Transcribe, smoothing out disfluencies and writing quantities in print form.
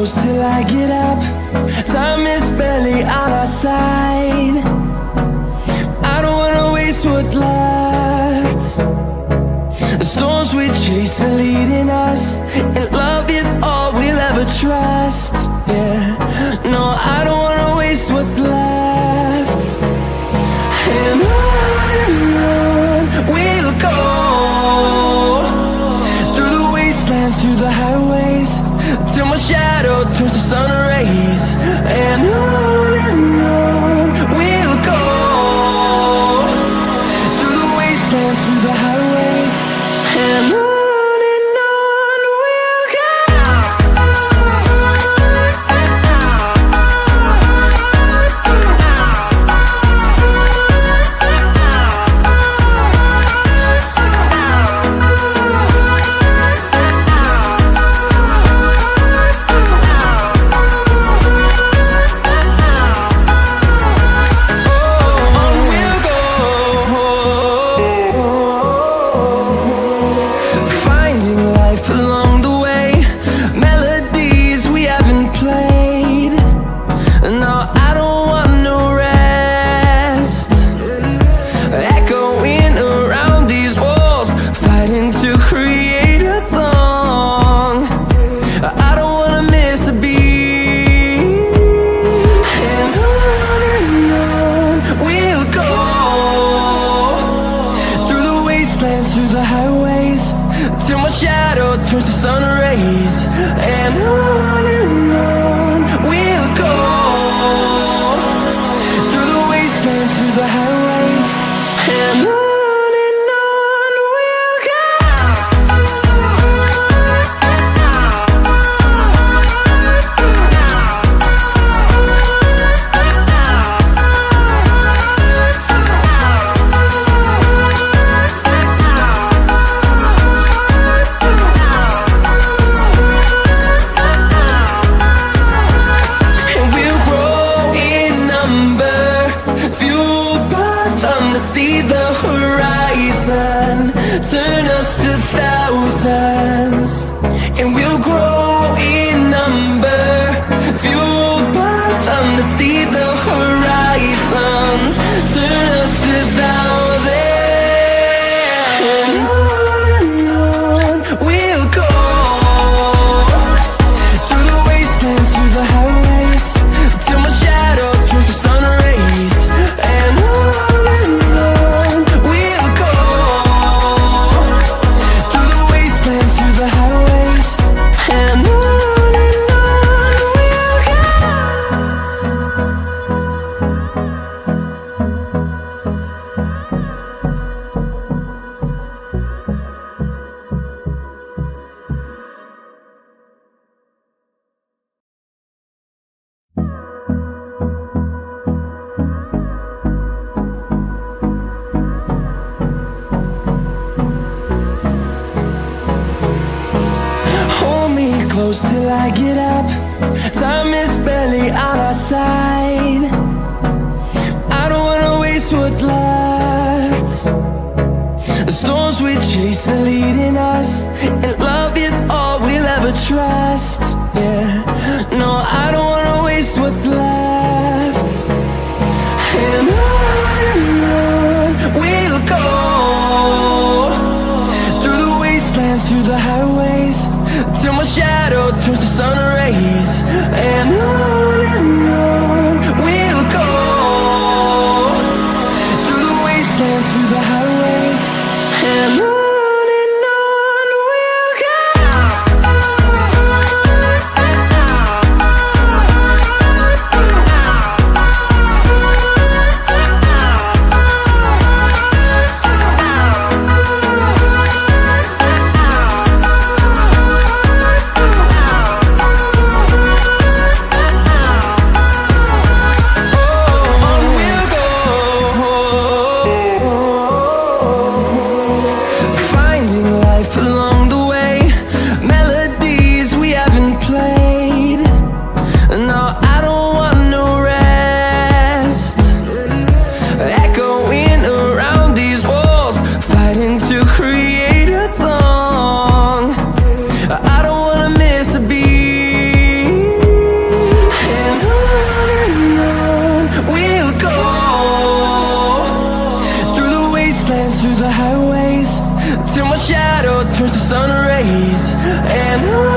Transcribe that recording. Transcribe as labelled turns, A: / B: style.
A: close till I get up. Time is barely on our side. I don't wanna waste what's left. The storms we chase are leading us, and love is all we'll ever trust. Yeah, no, I don't wanna waste what's left. And on we'll go, through the wastelands, through the highways, till my shadow turns to sun rays. And on we'll go, through the wastelands, through the highways, and on we'll go. Through the highways, till my shadow turns to sun rays. And on we'll go, through the wastelands, through the highways, and on we'll go. See the horizon, turn us to thousands, and we'll grow in number, fueled by them. To see the horizon, turn us to thousands, and on we'll go, through the wastelands, through the highways, till my shadow turns to sun rays. And close till I get up. Time is barely on our side. I don't wanna waste what's left. The storms we chase are leading us, and love is all we'll ever trust. Yeah, no, I don't wanna waste what's left. And on we'll go, through the wastelands, through the highways, till my shadow turns to sun rays. And on we'll go, through the wastelands, through the highways, and on we'll go. dance through the highways till my shadow turns to sun rays. And on